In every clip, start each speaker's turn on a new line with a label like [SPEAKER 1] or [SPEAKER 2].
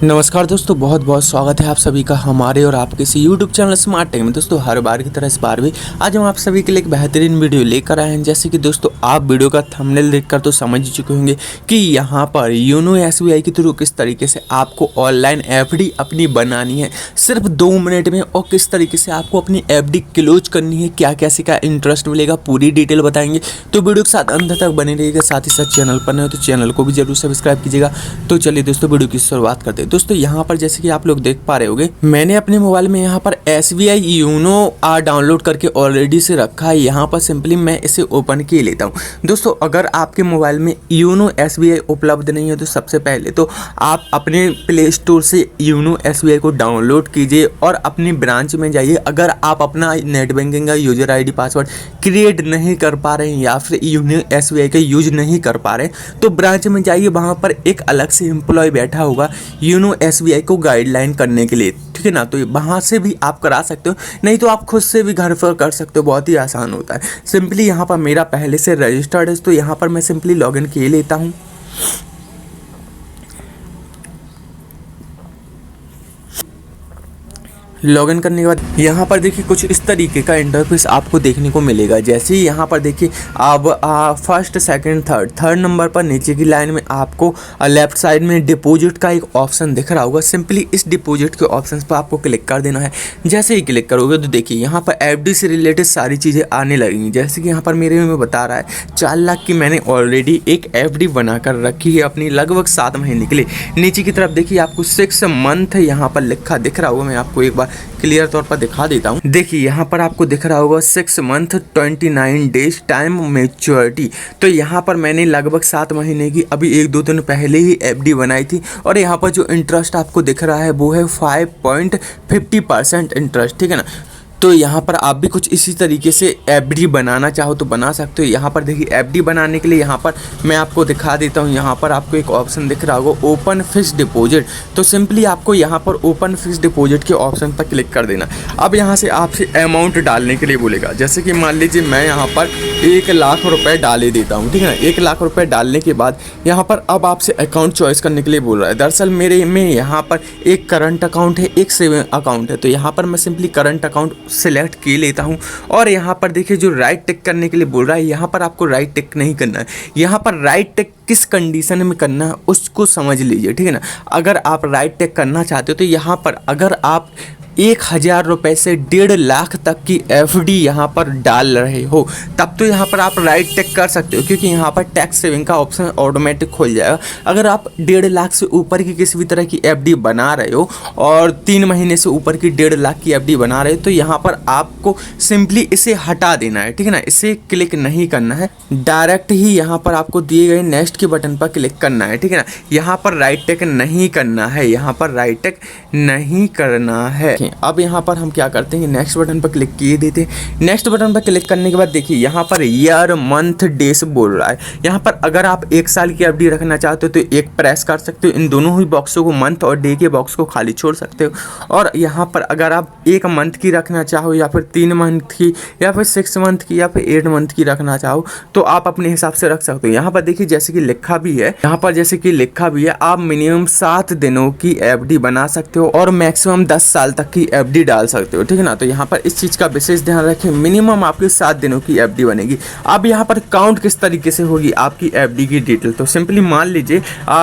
[SPEAKER 1] नमस्कार दोस्तों, बहुत बहुत स्वागत है आप सभी का हमारे और आपके इस YouTube चैनल स्मार्ट टेक में। दोस्तों हर बार की तरह इस बार भी आज हम आप सभी के लिए एक बेहतरीन वीडियो लेकर आए हैं। जैसे कि दोस्तों आप वीडियो का थंबनेल देखकर तो समझ ही चुके होंगे कि यहाँ पर योनो SBI के थ्रू किस तरीके से आपको ऑनलाइन FD अपनी बनानी है सिर्फ 2 मिनट में, और किस तरीके से आपको अपनी FD क्लोज करनी है, क्या कैसे का इंटरेस्ट मिलेगा, पूरी डिटेल बताएंगे। तो वीडियो के साथ अंत तक बने रहिएगा। साथ ही साथ चैनल पर नए हो तो चैनल को भी जरूर सब्सक्राइब कीजिएगा। तो चलिए दोस्तों वीडियो की शुरुआत करते हैं। दोस्तों यहाँ पर जैसे कि आप लोग देख पा रहे होंगे, मैंने अपने मोबाइल में यहाँ पर SBI योनो डाउनलोड करके ऑलरेडी से रखा है। यहाँ पर सिंपली मैं इसे ओपन किए लेता हूँ। दोस्तों अगर आपके मोबाइल में योनो SBI उपलब्ध नहीं है तो सबसे पहले तो आप अपने प्ले स्टोर से योनो SBI को डाउनलोड कीजिए और अपनी ब्रांच में जाइए। अगर आप अपना नेट बैंकिंग का यूजर ID पासवर्ड क्रिएट नहीं कर पा रहे हैं या फिर योनो SBI का यूज नहीं कर पा रहे हैं तो ब्रांच में जाइए। वहाँ पर एक अलग से एम्प्लॉय बैठा होगा योनो SBI को गाइडलाइन करने के लिए, ठीक है ना। तो वहाँ से भी आप करा सकते हो, नहीं तो आप खुद से भी घर पर कर सकते हो। बहुत ही आसान होता है। सिंपली यहाँ पर मेरा पहले से रजिस्टर्ड है तो यहाँ पर मैं सिंपली लॉगिन किए लेता हूँ। लॉगिन करने के बाद यहाँ पर देखिए कुछ इस तरीके का इंटरफेस आपको देखने को मिलेगा। जैसे ही यहाँ पर देखिए अब फर्स्ट सेकंड थर्ड नंबर पर नीचे की लाइन में आपको लेफ्ट साइड में डिपॉजिट का एक ऑप्शन दिख रहा होगा। सिंपली इस डिपॉजिट के ऑप्शन पर आपको क्लिक कर देना है। जैसे ही क्लिक करोगे तो देखिए यहाँ पर FD से रिलेटेड सारी चीज़ें आने लगेंगी। जैसे कि यहाँ पर मेरे में बता रहा है 4 लाख की मैंने ऑलरेडी एक FD बनाकर रखी है अपनी लगभग 7 महीने के लिए। नीचे की तरफ देखिए आपको 6 मंथ यहाँ पर लिखा दिख रहा होगा। मैं आपको एक बार क्लियर तौर पर दिखा देता हूँ। देखिए यहाँ पर आपको दिख रहा होगा 6 मंथ 29 डेज टाइम मैच्योरिटी। तो यहाँ पर मैंने लगभग 7 महीने की अभी 1-2 दिन पहले ही FD बनाई थी और यहाँ पर जो इंटरेस्ट आपको दिख रहा है वो है 5.50% इंटरेस्ट, ठीक है ना। तो यहाँ पर आप भी कुछ इसी तरीके से FD बनाना चाहो तो बना सकते हो। यहाँ पर देखिए FD बनाने के लिए यहाँ पर मैं आपको दिखा देता हूँ। यहाँ पर आपको एक ऑप्शन दिख रहा होगा ओपन फिक्स डिपॉजिट। तो सिंपली आपको यहाँ पर ओपन फिक्स डिपॉजिट के ऑप्शन पर क्लिक कर देना। अब यहाँ से आपसे अमाउंट डालने के लिए बोलेगा। जैसे कि मान लीजिए मैं यहाँ पर 1 लाख रुपये डाले देता हूँ, ठीक है ना। 1 लाख रुपये डालने के बाद यहाँ पर अब आपसे अकाउंट चॉइस करने के लिए बोल रहा है। दरअसल मेरे में यहाँ पर एक करंट अकाउंट है, एक सेविंग अकाउंट है। तो यहाँ पर मैं सिंपली करंट अकाउंट सिलेक्ट किए लेता हूं और यहाँ पर देखिए जो राइट टिक करने के लिए बोल रहा है, यहाँ पर आपको राइट टिक नहीं करना है। यहाँ पर राइट टिक किस कंडीशन में करना है उसको समझ लीजिए, ठीक है ना। अगर आप राइट टिक करना चाहते हो तो यहाँ पर अगर आप 1000 रुपये से 1.5 लाख तक की FD यहाँ पर डाल रहे हो तब तो यहाँ पर आप राइट टिक कर सकते हो, क्योंकि यहाँ पर टैक्स सेविंग का ऑप्शन ऑटोमेटिक खुल जाएगा। अगर आप 1.5 लाख से ऊपर की किसी भी तरह की FD बना रहे हो और 3 महीने से ऊपर की 1.5 लाख की FD बना रहे हो तो यहाँ पर आपको सिंपली इसे हटा देना है, ठीक है ना। इसे क्लिक नहीं करना है, डायरेक्ट ही यहाँ पर आपको दिए गए नेक्स्ट के बटन पर क्लिक करना है, ठीक है ना। यहाँ पर राइट टिक नहीं करना है, यहाँ पर राइट टिक नहीं करना है। अब यहाँ पर हम क्या करते हैं, नेक्स्ट बटन पर क्लिक किए देते हैं। नेक्स्ट बटन पर क्लिक करने के बाद देखिए यहाँ पर ईयर मंथ डेज बोल रहा है। यहाँ पर अगर आप 1 साल की FD रखना चाहते हो तो एक प्रेस कर सकते हो, इन दोनों ही बॉक्सों को मंथ और डे के बॉक्स को खाली छोड़ सकते हो। और यहाँ पर अगर आप 1 मंथ की रखना चाहो या फिर 3 मंथ की या फिर 6 मंथ की या फिर 8 मंथ की रखना चाहो तो आप अपने हिसाब से रख सकते हो। यहाँ पर देखिए जैसे कि लिखा भी है, यहाँ पर जैसे कि लिखा भी है आप मिनिमम 7 दिनों की FD बना सकते हो और मैक्सिमम 10 साल तक की FD डाल सकते हो, ठीक है ना। तो यहाँ पर इस चीज़ का विशेष ध्यान रखें, मिनिमम आपकी 7 दिनों की FD बनेगी। अब यहाँ पर काउंट किस तरीके से होगी आपकी FD की डिटेल, तो सिंपली मान लीजिए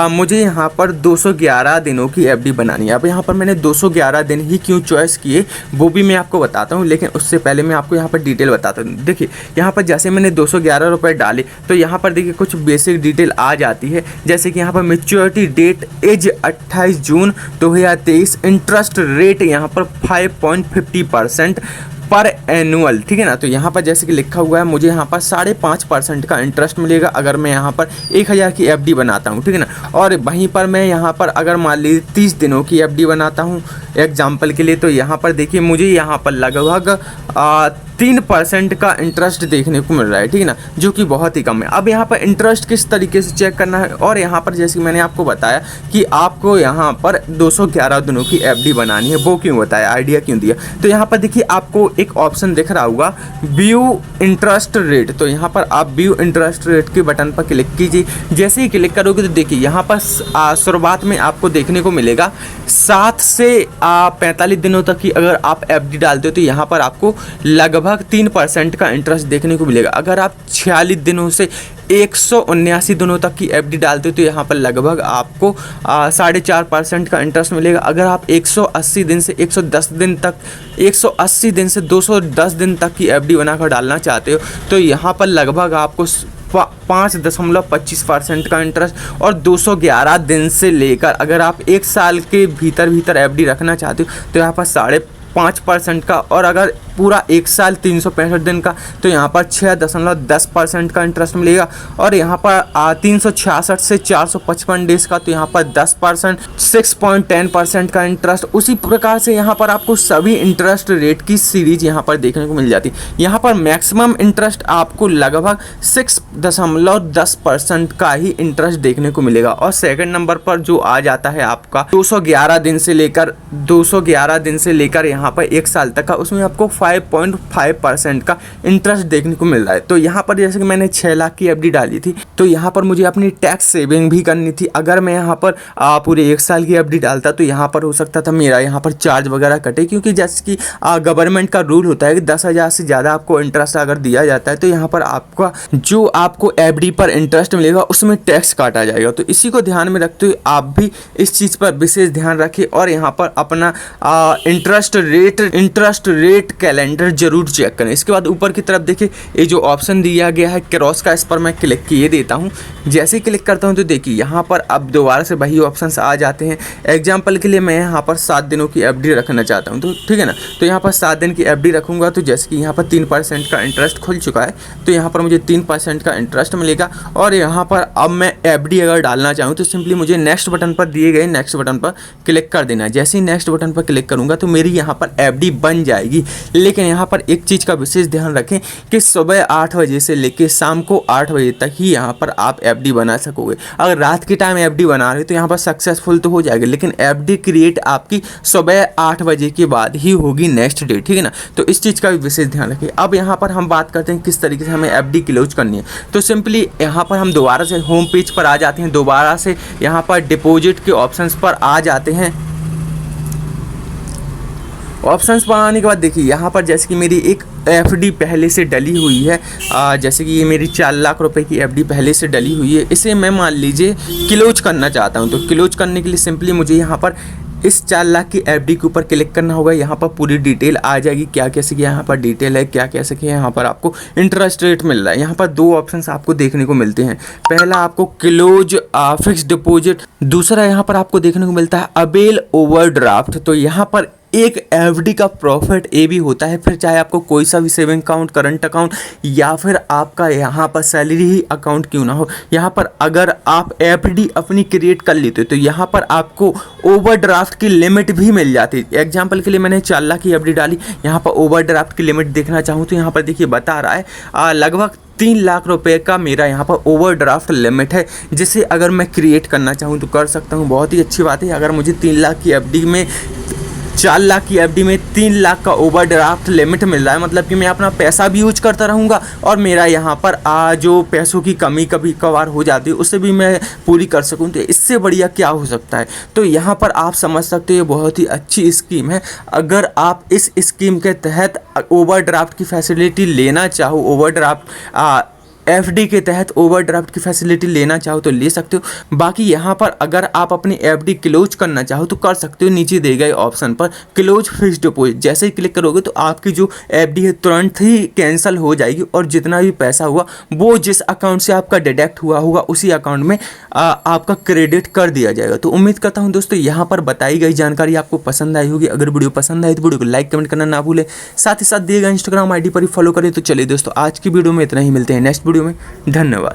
[SPEAKER 1] मुझे यहाँ पर 211 दिनों की FD बनानी है। अब यहाँ पर मैंने 211 दिन ही क्यों चॉइस किए वो भी मैं आपको बताता हूँ, लेकिन उससे पहले मैं आपको यहाँ पर डिटेल बताता हूँ। देखिए यहाँ पर जैसे मैंने 211 रुपये डाले तो यहाँ पर देखिए कुछ बेसिक डिटेल आ जाती है। जैसे कि यहाँ पर मैच्योरिटी डेट एज 28 जून 2023, इंटरेस्ट रेट यहाँ पर 5.50% पर एनुअल, ठीक है ना। तो यहाँ पर जैसे कि लिखा हुआ है मुझे यहाँ पर 5.5% का इंटरेस्ट मिलेगा अगर मैं यहाँ पर 1000 की FD बनाता हूँ, ठीक है ना। और वहीं पर मैं यहाँ पर अगर मान लीजिए 30 दिनों की FD बनाता हूँ एग्जाम्पल के लिए, तो यहाँ पर देखिए मुझे यहाँ पर लगभग 3% का इंटरेस्ट देखने को मिल रहा है, ठीक है ना, जो कि बहुत ही कम है। अब यहाँ पर इंटरेस्ट किस तरीके से चेक करना है, और यहाँ पर जैसे मैंने आपको बताया कि आपको यहाँ पर 211 दिनों की एफडी बनानी है। वो क्यों बताया, आइडिया क्यों दिया, तो यहाँ पर देखिए आपको एक ऑप्शन दिख रहा होगा व्यू इंटरेस्ट रेट। तो यहाँ पर आप व्यू इंटरेस्ट रेट के बटन पर क्लिक कीजिए। जैसे ही क्लिक करोगे तो देखिए यहाँ पर शुरुआत में आपको देखने को मिलेगा 7 से 45 दिनों तक की अगर आप एफडी डालते हो तो यहाँ पर आपको लगभग 3% का इंटरेस्ट देखने को मिलेगा। अगर आप 46 दिनों से 179 दिनों तक की एफडी डालते हो तो यहाँ पर लगभग आपको 4.5% का इंटरेस्ट मिलेगा। अगर आप 180 दिन से 110 दिन तक 180 दिन से 210 दिन तक की एफडी बनाकर डालना चाहते हो तो यहाँ पर लगभग आपको 5.25% का इंटरेस्ट, और 211 दिन से लेकर अगर आप 1 साल के भीतर एफडी रखना चाहते हो तो यहाँ पर 5.5% का, और अगर पूरा 1 साल 365 दिन का तो यहाँ पर 6.10% का इंटरेस्ट मिलेगा। और यहाँ पर 366 से 455 डेज़ का तो यहाँ पर 10%, 6.10% का इंटरेस्ट। उसी प्रकार से यहाँ पर आपको सभी इंटरेस्ट रेट की सीरीज यहाँ पर देखने को मिल जाती है। यहाँ पर मैक्सिमम इंटरेस्ट आपको लगभग 6.10% का ही इंटरेस्ट देखने को मिलेगा। और सेकंड नंबर पर जो आ जाता है आपका 211 दिन से लेकर यहाँ पर 1 साल तक का, उसमें आपको 5.5% का इंटरेस्ट देखने को मिल रहा है। तो यहाँ पर जैसे कि मैंने 6 लाख की एफडी डाली थी तो यहाँ पर मुझे अपनी टैक्स सेविंग भी करनी थी। अगर मैं यहाँ पर पूरे 1 साल की एफडी डालता तो यहाँ पर हो सकता था मेरा यहाँ पर चार्ज वगैरह कटे, क्योंकि जैसे कि गवर्नमेंट का रूल होता है कि 10,000 से ज़्यादा आपको इंटरेस्ट अगर दिया जाता है तो यहाँ पर आपका जो आपको एफडी पर इंटरेस्ट मिलेगा उसमें टैक्स काटा जाएगा। तो इसी को ध्यान में रखते हुए आप भी इस चीज़ पर विशेष ध्यान रखें और यहाँ पर अपना इंटरेस्ट रेट कैलेंडर जरूर चेक करें। इसके बाद ऊपर की तरफ देखिए ये जो ऑप्शन दिया गया है क्रॉस का, इस पर मैं क्लिक किए देता हूँ। जैसे ही क्लिक करता हूँ तो देखिए यहाँ पर अब दोबारा से वही ऑप्शंस आ जाते हैं। एग्जाम्पल के लिए मैं यहाँ पर 7 दिनों की एफडी रखना चाहता हूँ, तो ठीक है ना, तो यहाँ पर 7 दिन की एफडी रखूँगा। तो जैसे कि यहाँ पर 3% का इंटरेस्ट खुल चुका है तो यहाँ पर मुझे 3% का इंटरेस्ट मिलेगा। और यहाँ पर अब मैं एफडी अगर डालना चाहूँ तो सिंपली मुझे नेक्स्ट बटन पर दिए गए नेक्स्ट बटन पर क्लिक कर देना है। जैसे ही नेक्स्ट बटन पर क्लिक करूँगा तो मेरी यहाँ पर एफडी बन जाएगी। लेकिन यहाँ पर एक चीज़ का विशेष ध्यान रखें कि सुबह 8 बजे से लेकर शाम को 8 बजे तक ही यहाँ पर आप एफडी बना सकोगे। अगर रात के टाइम एफडी बना रहे हो तो यहाँ पर सक्सेसफुल तो हो जाएगा, लेकिन एफडी क्रिएट आपकी सुबह 8 बजे के बाद ही होगी नेक्स्ट डे, ठीक है ना। तो इस चीज़ का भी विशेष ध्यान रखें। अब यहाँ पर हम बात करते हैं किस तरीके से हमें एफडी क्लोज करनी है। तो सिंपली यहाँ पर हम दोबारा से होम पेज पर आ जाते हैं, दोबारा से यहाँ पर डिपॉजिट के ऑप्शंस पर आ जाते हैं। ऑप्शंस पर आने के बाद देखिए यहाँ पर जैसे कि मेरी एक एफडी पहले से डली हुई है, जैसे कि ये मेरी 4 लाख रुपए की एफडी पहले से डली हुई है। इसे मैं मान लीजिए क्लोज करना चाहता हूँ। तो क्लोज करने के लिए सिंपली मुझे यहाँ पर इस 4 लाख की एफडी के ऊपर क्लिक करना होगा। यहाँ पर पूरी डिटेल आ जाएगी, क्या कैसे किया यहाँ पर डिटेल है, क्या कैसे किया यहाँ पर आपको इंटरेस्ट रेट मिल रहा है। यहाँ पर 2 ऑप्शंस आपको देखने को मिलते हैं। पहला आपको क्लोज फिक्स डिपॉजिट, दूसरा यहाँ पर आपको देखने को मिलता है अवेल ओवरड्राफ्ट। तो यहाँ पर एक एफडी का प्रॉफिट ये भी होता है, फिर चाहे आपको कोई सा भी सेविंग अकाउंट, करंट अकाउंट या फिर आपका यहाँ पर सैलरी ही अकाउंट क्यों ना हो, यहाँ पर अगर आप एफडी अपनी क्रिएट कर लेते हो तो यहाँ पर आपको ओवरड्राफ्ट की लिमिट भी मिल जाती है। एग्जांपल के लिए मैंने 4 लाख की एफडी डाली, यहाँ पर ओवरड्राफ्ट की लिमिट देखना चाहूँ तो यहाँ पर देखिए बता रहा है लगभग 3 लाख रुपए का मेरा यहाँ पर ओवरड्राफ्ट लिमिट है, जिसे अगर मैं क्रिएट करना चाहूँ तो कर सकता हूँ। बहुत ही अच्छी बात है। अगर मुझे 3 लाख की एफडी में 4 लाख की एफडी में 3 लाख का ओवरड्राफ्ट लिमिट मिल रहा है, मतलब कि मैं अपना पैसा भी यूज करता रहूँगा और मेरा यहाँ पर जो पैसों की कमी कभी कभार हो जाती है उसे भी मैं पूरी कर सकूँ। तो इससे बढ़िया क्या हो सकता है। तो यहाँ पर आप समझ सकते हो ये बहुत ही अच्छी स्कीम है। अगर आप इस स्कीम के तहत ओवरड्राफ्ट की फैसिलिटी लेना चाहो, ओवरड्राफ्ट एफडी के तहत ओवरड्राफ्ट की फैसिलिटी लेना चाहो तो ले सकते हो। बाकी यहाँ पर अगर आप अपनी एफडी क्लोज करना चाहो तो कर सकते हो। नीचे दिए गए ऑप्शन पर क्लोज फिक्स डिपॉजिट जैसे ही क्लिक करोगे तो आपकी जो एफडी है तुरंत ही कैंसिल हो जाएगी और जितना भी पैसा हुआ वो जिस अकाउंट से आपका डिडक्ट हुआ होगा उसी अकाउंट में आपका क्रेडिट कर दिया जाएगा। तो उम्मीद करता हूँ दोस्तों यहाँ पर बताई गई जानकारी आपको पसंद आई होगी। अगर वीडियो पसंद आई तो वीडियो को लाइक कमेंट करना ना भूलें, साथ ही साथ दिए गए इंस्टाग्राम आईडी पर ही फॉलो करें। तो चलिए दोस्तों आज की वीडियो में इतना ही, मिलते हैं नेक्स्ट वीडियो में। धन्यवाद।